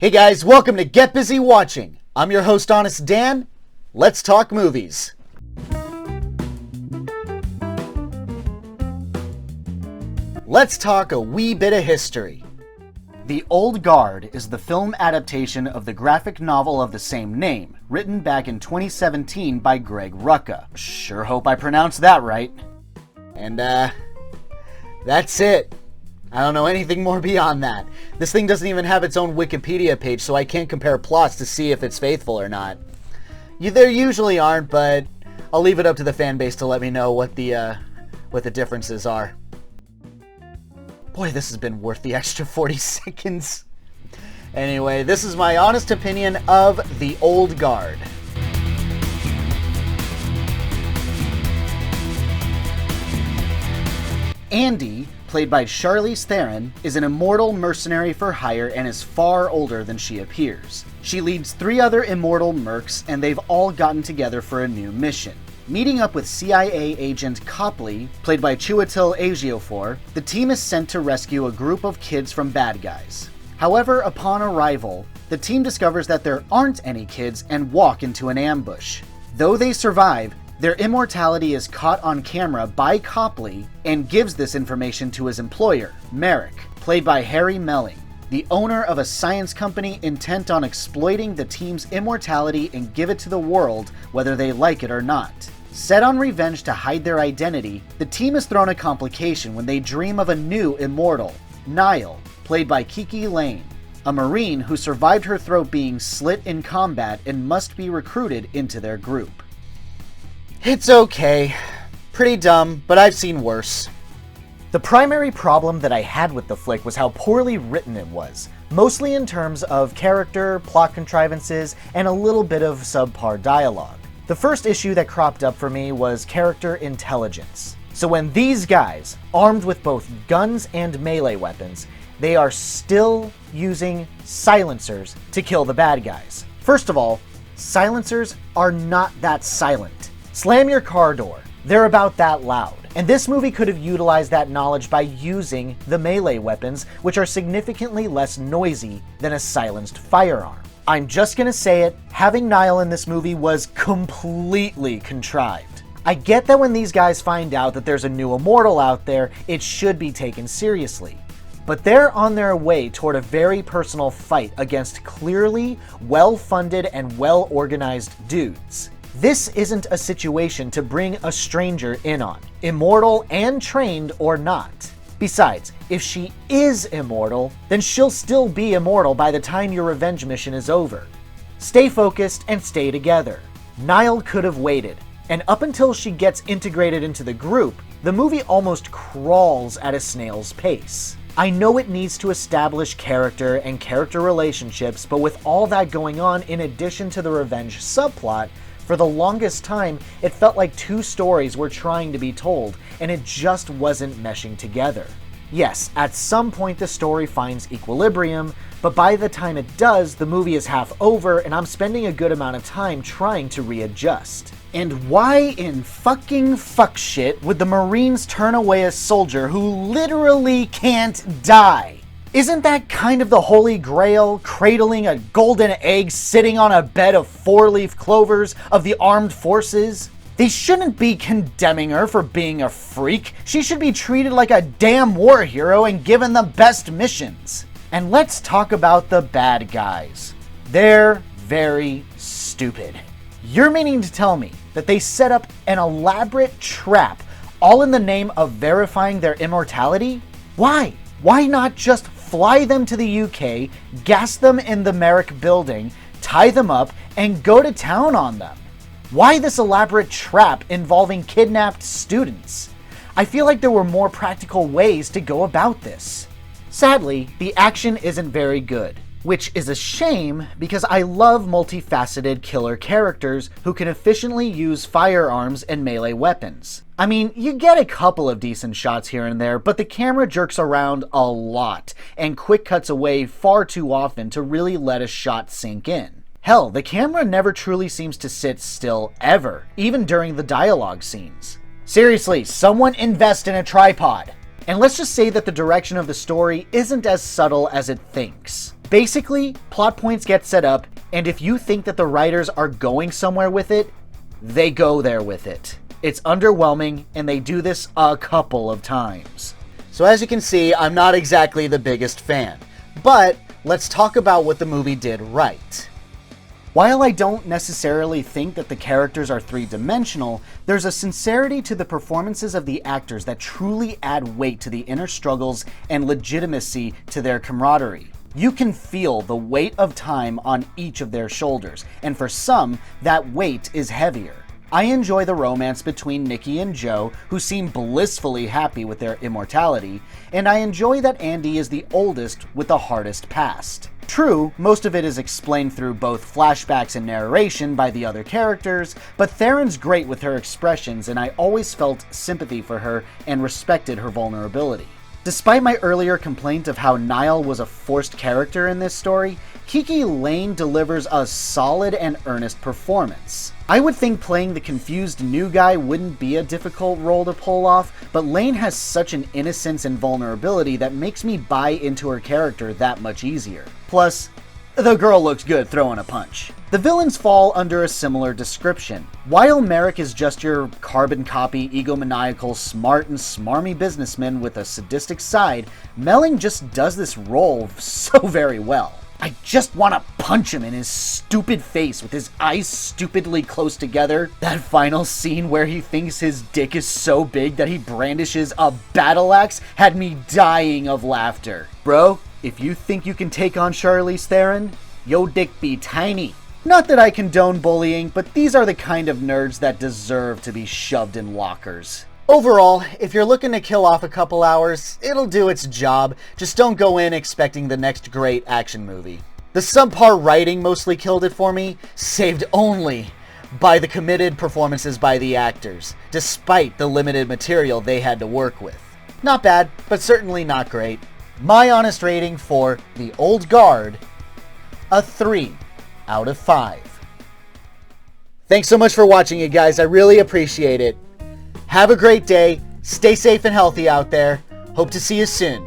Hey guys, welcome to Get Busy Watching. I'm your host, Honest Dan. Let's talk movies. Let's talk a wee bit of history. The Old Guard is the film adaptation of the graphic novel of the same name, written back in 2017 by Greg Rucka. Sure hope I pronounced that right. And that's it. I don't know anything more beyond that. This thing doesn't even have its own Wikipedia page, so I can't compare plots to see if it's faithful or not. There usually aren't, but I'll leave it up to the fan base to let me know what the differences are. Boy, this has been worth the extra 40 seconds. Anyway, this is my honest opinion of The Old Guard. Andy, played by Charlize Theron, is an immortal mercenary for hire and is far older than she appears. She leads 3 other immortal mercs, and they've all gotten together for a new mission. Meeting up with CIA agent Copley, played by Chiwetel Ejiofor, the team is sent to rescue a group of kids from bad guys. However, upon arrival, the team discovers that there aren't any kids and walk into an ambush. Though they survive, their immortality is caught on camera by Copley and gives this information to his employer, Merrick, played by Harry Melling, the owner of a science company intent on exploiting the team's immortality and give it to the world whether they like it or not. Set on revenge to hide their identity, the team is thrown a complication when they dream of a new immortal, Niall, played by Kiki Lane, a Marine who survived her throat being slit in combat and must be recruited into their group. It's okay. Pretty dumb, but I've seen worse. The primary problem that I had with the flick was how poorly written it was, mostly in terms of character, plot contrivances, and a little bit of subpar dialogue. The first issue that cropped up for me was character intelligence. So when these guys, armed with both guns and melee weapons, they are still using silencers to kill the bad guys. First of all, silencers are not that silent. Slam your car door. They're about that loud. And this movie could have utilized that knowledge by using the melee weapons, which are significantly less noisy than a silenced firearm. I'm just gonna say it, having Niall in this movie was completely contrived. I get that when these guys find out that there's a new immortal out there, it should be taken seriously. But they're on their way toward a very personal fight against clearly well-funded and well-organized dudes. This isn't a situation to bring a stranger in on, immortal and trained or not. Besides, if she is immortal, then she'll still be immortal by the time your revenge mission is over. Stay focused and stay together. Niall could have waited, and up until she gets integrated into the group, the movie almost crawls at a snail's pace. I know it needs to establish character and character relationships, but with all that going on in addition to the revenge subplot, for the longest time, it felt like 2 stories were trying to be told, and it just wasn't meshing together. Yes, at some point the story finds equilibrium, but by the time it does, the movie is half over, and I'm spending a good amount of time trying to readjust. And why in fucking fuck shit would the Marines turn away a soldier who literally can't die? Isn't that kind of the holy grail, cradling a golden egg sitting on a bed of 4-leaf clovers of the armed forces? They shouldn't be condemning her for being a freak. She should be treated like a damn war hero and given the best missions. And let's talk about the bad guys. They're very stupid. You're meaning to tell me that they set up an elaborate trap all in the name of verifying their immortality? Why? Why not just fly them to the UK, gas them in the Merrick building, tie them up, and go to town on them? Why this elaborate trap involving kidnapped students? I feel like there were more practical ways to go about this. Sadly, the action isn't very good, which is a shame because I love multifaceted killer characters who can efficiently use firearms and melee weapons. I mean, you get a couple of decent shots here and there, but the camera jerks around a lot and quick cuts away far too often to really let a shot sink in. Hell, the camera never truly seems to sit still ever, even during the dialogue scenes. Seriously, someone invest in a tripod. And let's just say that the direction of the story isn't as subtle as it thinks. Basically, plot points get set up, and if you think that the writers are going somewhere with it, they go there with it. It's underwhelming, and they do this a couple of times. So as you can see, I'm not exactly the biggest fan. But let's talk about what the movie did right. While I don't necessarily think that the characters are three-dimensional, there's a sincerity to the performances of the actors that truly add weight to the inner struggles and legitimacy to their camaraderie. You can feel the weight of time on each of their shoulders, and for some, that weight is heavier. I enjoy the romance between Nikki and Joe, who seem blissfully happy with their immortality, and I enjoy that Andy is the oldest with the hardest past. True, most of it is explained through both flashbacks and narration by the other characters, but Theron's great with her expressions, and I always felt sympathy for her and respected her vulnerability. Despite my earlier complaint of how Niall was a forced character in this story, Kiki Lane delivers a solid and earnest performance. I would think playing the confused new guy wouldn't be a difficult role to pull off, but Lane has such an innocence and vulnerability that makes me buy into her character that much easier. Plus, the girl looks good throwing a punch. The villains fall under a similar description. While Merrick is just your carbon copy, egomaniacal, smart and smarmy businessman with a sadistic side, Melling just does this role so very well. I just want to punch him in his stupid face with his eyes stupidly close together. That final scene where he thinks his dick is so big that he brandishes a battle axe had me dying of laughter. Bro, if you think you can take on Charlize Theron, yo dick be tiny. Not that I condone bullying, but these are the kind of nerds that deserve to be shoved in lockers. Overall, if you're looking to kill off a couple hours, it'll do its job. Just don't go in expecting the next great action movie. The subpar writing mostly killed it for me, saved only by the committed performances by the actors, despite the limited material they had to work with. Not bad, but certainly not great. My honest rating for The Old Guard, a 3 out of 5. Thanks so much for watching it, guys. I really appreciate it. Have a great day. Stay safe and healthy out there. Hope to see you soon.